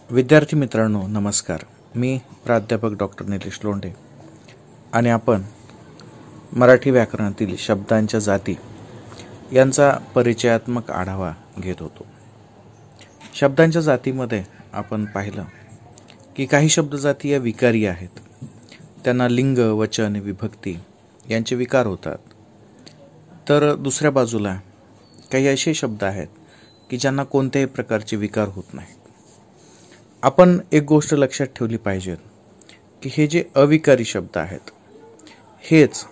विद्यार्थी मित्रांनो नमस्कार. मी प्राध्यापक डॉक्टर निलेश लोंढे आणि आपण मराठी व्याकरणातील शब्दांच्या जाती यांचा परिचयात्मक आढावा घेत होतो. शब्दांच्या जातीमध्ये आपण पाहिलं की काही शब्द जाती या विकारी आहेत. त्यांना लिंग, वचन, विभक्ती यांचे विकार होतात. तर दुसऱ्या बाजूला काही असे शब्द आहेत की ज्यांना कोणत्याही प्रकारचे विकार होत नाही. आपण एक गोष्ट लक्षात ठेवली पाहिजे की हे जे अविकारी शब्द आहेत हेच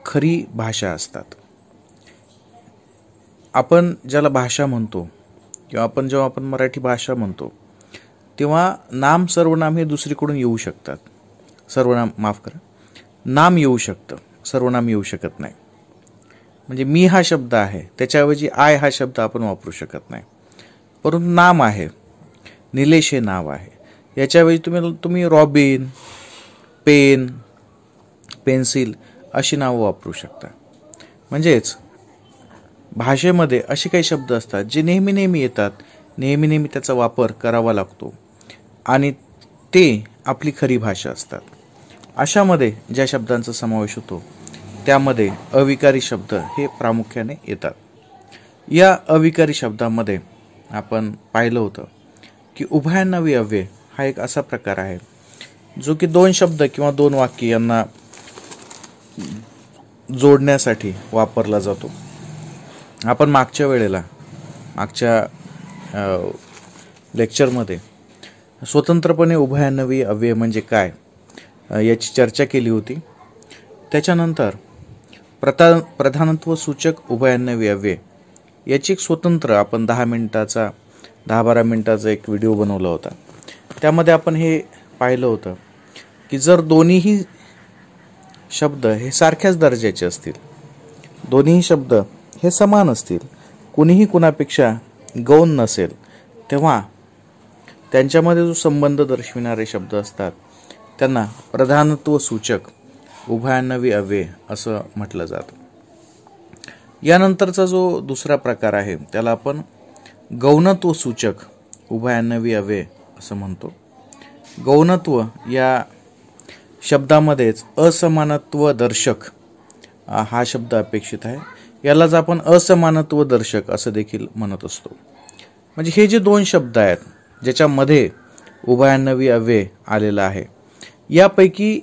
खरी भाषा असतात. आपण ज्याला भाषा म्हणतो किंवा जेव्हा आपण मराठी भाषा म्हणतो तेव्हा नाम सर्वनाम हे दुसरीकडून येऊ शकतात. नाम येऊ शकतं, सर्वनाम येऊ शकत नाही. म्हणजे मी हा शब्द आहे त्याच्याऐवजी आय हा शब्द आपण वापरू शकत नाही. परंतु नाम आहे, निलेश हे नाव आहे, याच्याऐवजी तुम्ही रॉबिन, पेन, पेन्सिल अशी नावं वापरू शकता. म्हणजेच भाषेमध्ये असे काही शब्द असतात जे नेहमी येतात, नेहमी त्याचा वापर करावा लागतो आणि ते आपली खरी भाषा असतात. अशामध्ये ज्या शब्दांचा समावेश होतो त्यामध्ये अविकारी शब्द हे प्रामुख्याने येतात. या अविकारी शब्दामध्ये आपण पाहिलं होतं की उभयान्वयी अव्यय हा एक असा प्रकार आहे जो की दोन शब्द किंवा दोन वाक्य यांना जोडण्यासाठी वापरला जातो. आपण मागच्या लेक्चरमध्ये स्वतंत्रपणे उभयान्वयी अव्यय म्हणजे काय याची चर्चा केली होती. त्याच्यानंतर प्रधानत्व सूचक उभयान्वयी अव्यय याची एक स्वतंत्र आपण 10-12 मिनिटाचा एक व्हिडिओ बनवला होता. त्यामध्ये आपण हे पाहिलं होतं की जर दोन्हीही शब्द हे सारख्याच दर्जाचे असतील, दोन्हीही शब्द हे समान असतील, कुणीही कुणापेक्षा गौण नसेल, तेव्हा त्यांच्यामध्ये जो संबंध दर्शविणारे शब्द असतात त्यांना प्रधानत्व सूचक उभयान्वयी अव्यय असं म्हटलं जातं. यानंतरचा जो दुसरा प्रकार आहे त्याला आपण गौणत्व सूचक उभयान्वयी अव्यय असं म्हणतो. गौणत्व या शब्दामध्येच असमानत्व दर्शक हा शब्द अपेक्षित आहे. यालाच आपण असमानत्व दर्शक असं देखील म्हणत असतो. म्हणजे हे जे दोन शब्द आहेत ज्याच्यामध्ये उभयान्वयी अव्यय आलेला आहे यापैकी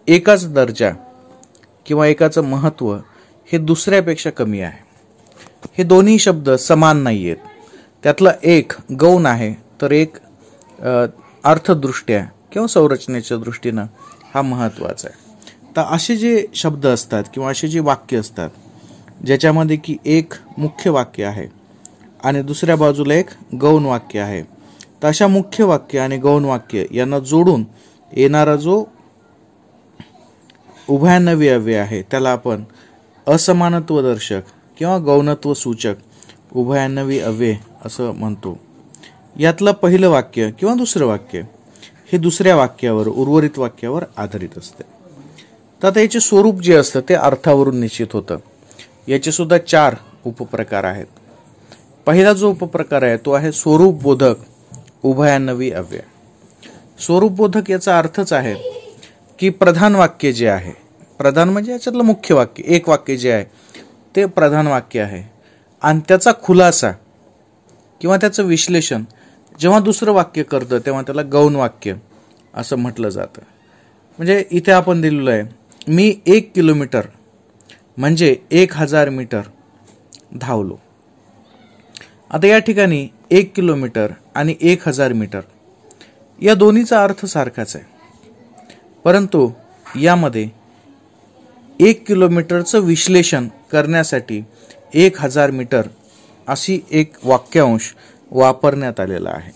एकाच दर्जा किंवा एकाचं महत्त्व हे दुसऱ्यापेक्षा कमी आहे. हे दोन्ही शब्द समान नाही आहेत. त्यातला एक गौण आहे तर एक अर्थदृष्ट्या किंवा संरचनेच्या दृष्टीनं हा महत्त्वाचा आहे. तर असे जे शब्द असतात किंवा असे जे वाक्य असतात ज्याच्यामध्ये की एक मुख्य वाक्य आहे आणि दुसऱ्या बाजूला एक गौण वाक्य आहे, तर अशा मुख्य वाक्य आणि गौण वाक्य यांना जोडून येणारा जो उभयान्वयी अव्यय आहे त्याला आपण असमानत्व दर्शक किंवा गौणत्व सूचक उभयान्वयी अव्यय असं म्हणतो. यातलं पहिलं वाक्य किंवा दुसरं वाक्य हे दुसऱ्या वाक्यावर, उर्वरित वाक्यावर आधारित असते. तर आता याचे स्वरूप जे असतं ते अर्थावरून निश्चित होतं. याचे सुद्धा 4 उपप्रकार आहेत. पहिला जो उपप्रकार आहे तो आहे स्वरूप बोधक उभयान्वयी अव्यय. स्वरूप बोधक याचा अर्थच आहे की प्रधान वाक्य जे आहे, प्रधान म्हणजे याच्यातलं मुख्य वाक्य, एक वाक्य जे आहे ते प्रधान वाक्य आहे आणि त्याचा खुलासा किंवा त्याचं विश्लेषण जेव्हा दुसरं वाक्य करतं तेव्हा त्याला गौण वाक्य असं म्हटलं जातं. म्हणजे इथे आपण दिलेलं आहे मी 1 किलोमीटर म्हणजे 1000 मीटर धावलो. आता या ठिकाणी 1 किलोमीटर आणि 1000 मीटर या दोन्हीचा अर्थ सारखाच आहे, परंतु यामध्ये 1 किलोमीटरचं विश्लेषण करण्यासाठी 1000 मीटर अशी एक वाक्यांश वापरण्यात आलेला आहे.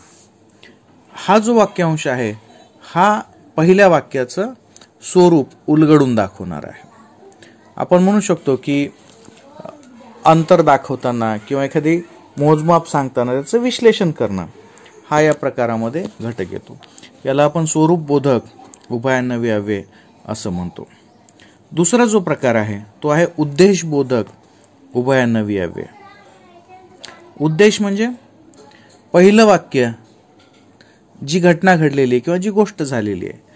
हा जो वाक्यांश आहे हा पहिल्या वाक्याचं स्वरूप उलगडून दाखवणार आहे. आपण म्हणू शकतो की अंतर दाखवताना किंवा एखादी मोजमाप सांगताना त्याचं विश्लेषण करणं हा या प्रकारामध्ये घटक येतो. याला आपण स्वरूप बोधक उभयान्वयी अव्यय असं म्हणतो. दुसरा जो प्रकार आहे तो आहे उद्देश बोधक उभयान्वयी अव्यय. उद्देश म्हणजे पहिलं वाक्य जी घटना घडलेली आहे किंवा जी गोष्ट झालेली आहे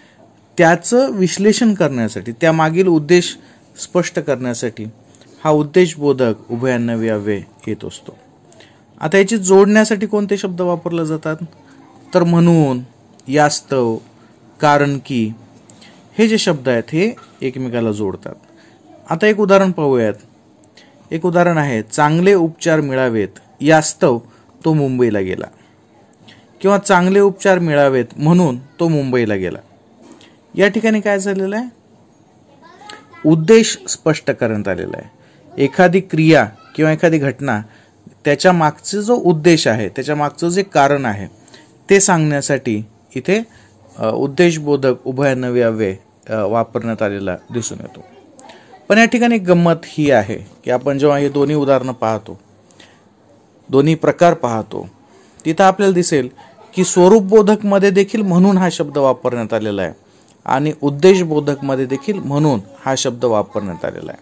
त्याचं विश्लेषण करण्यासाठी, त्यामागील उद्देश स्पष्ट करण्यासाठी हा उद्देशबोधक उभयान्वयी अव्यय येत असतो. आता याची जोडण्यासाठी कोणते शब्द वापरले जातात? तर म्हणून, यास्तव, कारण की, हे जे शब्द आहेत हे एकमेकाला जोडतात. आता एक उदाहरण पाहूयात. एक उदाहरण आहे, चांगले उपचार मिळावेत यास्तव तो मुंबईला गेला, किंवा चांगले उपचार मिळावेत म्हणून तो मुंबईला गेला. या ठिकाणी काय झालेलं आहे? उद्देश स्पष्ट करण्यात आलेला आहे. एखादी क्रिया किंवा एखादी घटना त्याच्या मागचा जो उद्देश आहे, त्याच्या मागचं जे कारण आहे ते सांगण्यासाठी इथे उद्देशबोधक उभयान्वयी अव्यय वापरण्यात आलेला दिसून येतो. पण या ठिकाणी गंमत ही आहे की आपण जेव्हा हे दोन्ही उदाहरणं पाहतो, दोन्ही प्रकार पाहतो, तिथं आपल्याला दिसेल की स्वरूपबोधकमध्ये देखील म्हणून हा शब्द वापरण्यात आलेला आहे आणि उद्देशबोधकमध्ये देखील म्हणून हा शब्द वापरण्यात आलेला आहे.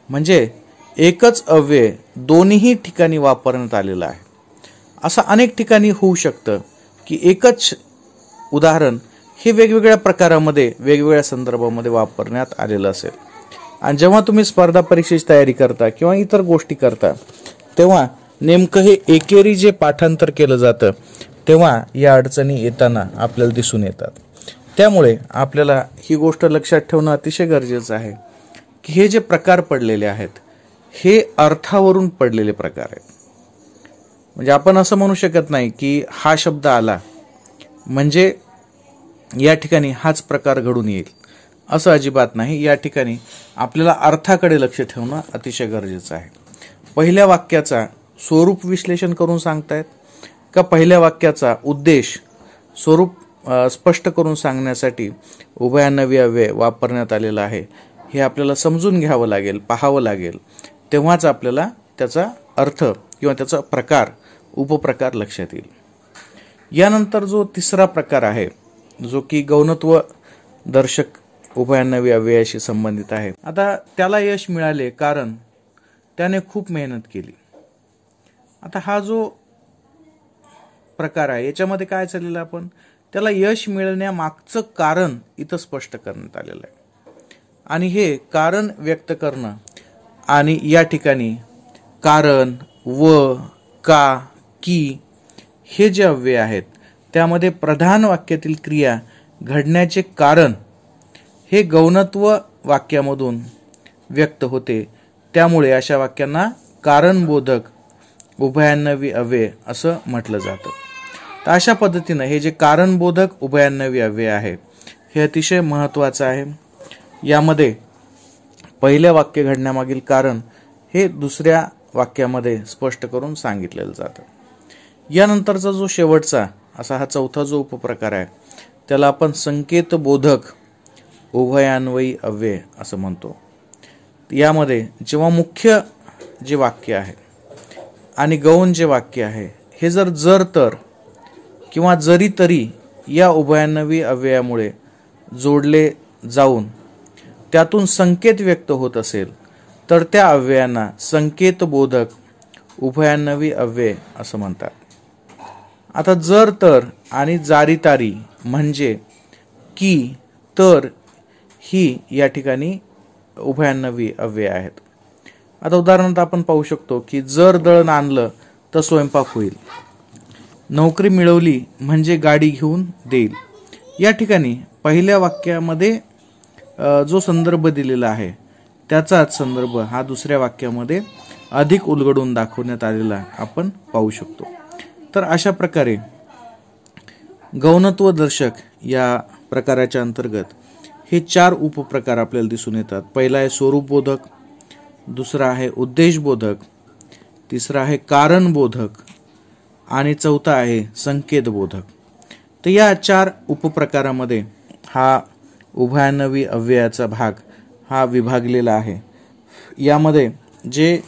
म्हणजे एकच अव्यय दोन्ही ठिकाणी वापरण्यात आलेला आहे. असं अनेक ठिकाणी होऊ शकतं की एकच उदाहरण हे वेगवेगळ्या प्रकारामध्ये, वेगवेगळ्या संदर्भामध्ये वापरण्यात आलेलं असेल. आणि जेव्हा तुम्ही स्पर्धा परीक्षेची तयारी करता किंवा इतर गोष्टी करता तेव्हा नेमकं हे एकेरी जे पाठांतर केलं जातं तेव्हा या अडचणी येताना आपल्याला दिसून येतात. त्यामुळे आपल्याला ही गोष्ट लक्षात ठेवणं अतिशय गरजेचं आहे की हे जे प्रकार पडलेले आहेत हे अर्थावरून पडलेले प्रकार आहेत. म्हणजे आपण असं म्हणू शकत नाही की हा शब्द आला म्हणजे या ठिकाणी हाच प्रकार घडून येईल, असं अजिबात नाही. या ठिकाणी आपल्याला अर्थाकडे लक्ष ठेवणं अतिशय गरजेचं आहे. पहिल्या वाक्याचा स्वरूप विश्लेषण करून सांगतायत का पहिल्या वाक्याचा उद्देश स्वरूप स्पष्ट करून सांगण्यासाठी उभयान्वयी अव्यय वापरण्यात आलेला आहे हे आपल्याला समजून घ्यावं लागेल, पाहावं लागेल. तेव्हाच आपल्याला त्याचा अर्थ किंवा त्याचा प्रकार, उपप्रकार लक्षात येईल. यानंतर जो तिसरा प्रकार आहे जो की गौणत्व दर्शक उभयान्वयी अव्ययाशी संबंधित आहे. आता त्याला यश मिळाले कारण त्याने खूप मेहनत केली. आता हा जो प्रकार आहे याच्यामध्ये काय चाललेलं, आपण त्याला यश मिळण्यामागचं कारण इथं स्पष्ट करण्यात आलेलं आहे. आणि हे कारण व्यक्त करणं आणि या ठिकाणी कारण, व, का, की हे जे अव्यय आहेत त्यामध्ये प्रधान वाक्यातील क्रिया घडण्याचे कारण हे गौणत्व वाक्यामधून व्यक्त होते. त्यामुळे अशा वाक्यांना कारणबोधक उभयान्वयी अव्यय असं म्हटलं जातं. तर अशा पद्धतीनं हे जे कारणबोधक उभयान्वयी अव्यय आहे हे अतिशय महत्त्वाचं आहे. यामध्ये पहिल्या वाक्य घडण्यामागील कारण हे दुसऱ्या वाक्यामध्ये स्पष्ट करून सांगितलेलं जातं. यानंतरचा जो शेवटचा असा हा चौथा जो उपप्रकार आहे त्याला आपण संकेतबोधक उभयान्वयी अव्यय असं म्हणतो. यामध्ये जेव्हा मुख्य जे वाक्य आहे आणि गौण जे वाक्य आहे हे जर तर किंवा जरी तरी या उभयान्वयी अव्ययामुळे जोडले जाऊन त्यातून संकेत व्यक्त होत असेल तर त्या अव्ययांना संकेतबोधक उभयान्वयी अव्यय असं म्हणतात. आता जर तर आणि जारी तारी म्हणजे की, तर ही या ठिकाणी उभयान्वयी अव्यय आहेत. आता उदाहरणार्थ आपण पाहू शकतो की जर दळण आणलं तर स्वयंपाक होईल, नोकरी मिळवली म्हणजे गाडी घेऊन देईल. या ठिकाणी पहिल्या वाक्यामध्ये जो संदर्भ दिलेला आहे त्याचाच संदर्भ हा दुसऱ्या वाक्यामध्ये अधिक उलगडून दाखवण्यात आलेला आपण पाहू शकतो. तर अशा प्रकारे गौणत्व दर्शक या प्रकाराच्या अंतर्गत हे 4 उपप्रकार आपल्याला दिसून येतात. पहिला आहे स्वरूपबोधक, दुसरा आहे उद्देशबोधक, तिसरा आहे कारणबोधक आणि चौथा आहे संकेतबोधक. तर या 4 उपप्रकारामध्ये हा उभयान्वयी अव्ययाचा भाग हा विभागलेला आहे. यामध्ये जे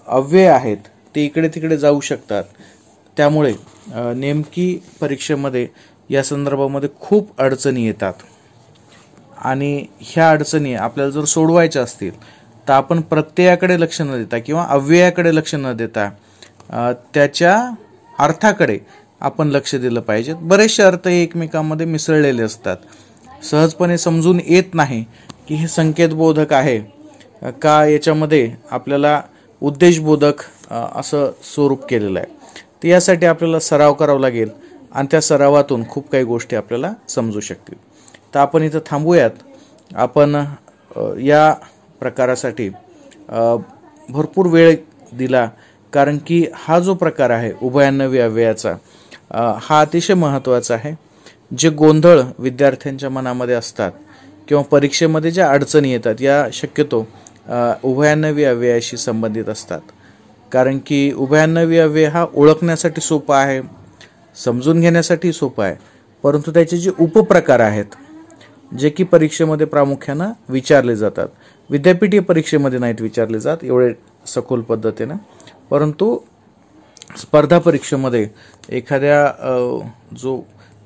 अव्यय आहेत ते इकडे तिकडे जाऊ शकतात. त्यामुळे नेमकी परीक्षेमध्ये या संदर्भामध्ये खूप अडचणी येतात आणि ह्या अडचणी आपल्याला जर सोडवायच्या असतील तर आपण प्रत्ययाकडे लक्ष न देता किंवा अव्ययाकडे लक्ष न देता त्याच्या अर्थाकडे आपण लक्ष दिलं पाहिजे. बरेचसे अर्थ हे एकमेकांमध्ये मिसळलेले असतात. सहजपणे समजून येत नाही की हे संकेतबोधक आहे का, याच्यामध्ये आपल्याला उद्देशबोधक असं स्वरूप केलेलं आहे. तर यासाठी आपल्याला सराव करावा लागेल आणि त्या सरावातून खूप काही गोष्टी आपल्याला समजू शकतील. तर आपण इथं थांबूयात. आपण या प्रकारासाठी भरपूर वेळ दिला, कारण की हा जो प्रकार आहे उभयान्वयी अव्ययाचा, हा अतिशय महत्त्वाचा आहे. जे गोंधळ विद्यार्थ्यांच्या मनामध्ये असतात किंवा परीक्षेमध्ये ज्या अडचणी येतात, या शक्यतो उभयान्वयी अव्ययाशी संबंधित असतात. कारण की उभयान्वयी अव्यय हा ओळखण्यासाठी सोपा आहे, समजून घेण्यासाठी सोपा आहे, परंतु त्याचे जे उपप्रकार आहेत जे की परीक्षेमध्ये प्रामुख्यानं विचारले जातात, विद्यापीठीय परीक्षेमध्ये नाहीत विचारले जात एवढे सखोल पद्धतीनं, परंतु स्पर्धा परीक्षेमध्ये एखाद्या जो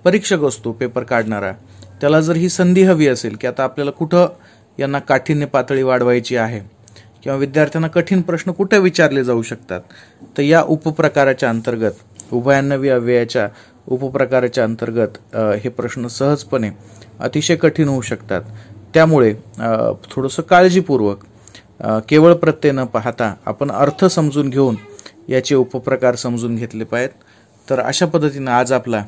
परीक्षक असतो पेपर काढणारा, त्याला जर ही संधी हवी असेल की आता आपल्याला कुठं यांना काठिण्य पातळी वाढवायची आहे किंवा विद्यार्थ्यांना कठीण प्रश्न कुठे विचारले जाऊ शकतात, तर या उपप्रकाराच्या अंतर्गत, उभयान्वयी अव्ययाच्या उपप्रकाराच्या अंतर्गत हे प्रश्न सहजपणे अतिशय कठीण होऊ शकतात. त्यामुळे थोडंसं काळजीपूर्वक केवळ प्रत्यय न पाहता आपण अर्थ समजून घेऊन याचे उपप्रकार समजून घेतले पाहिजेत. तर अशा पद्धतीने आज आपला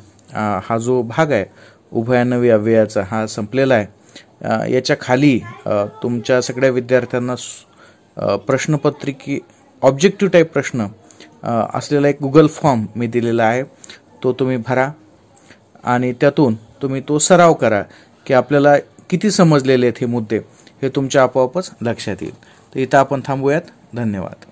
हा जो भाग आहे उभयान्वयी अव्ययाचा हा संपलेला आहे. याच्या खाली तुमच्या सगळ्या विद्यार्थ्यांना प्रश्नपत्रिकी ऑब्जेक्टिव्ह टाईप प्रश्न असलेला एक गुगल फॉर्म मी दिलेला आहे, तो तुम्ही भरा आणि त्यातून तुम्ही तो सराव करा की आपल्याला किती समजलेले आहेत हे मुद्दे, हे तुमच्या आपोआपच लक्षात येईल. तर इथं आपण थांबूयात. धन्यवाद.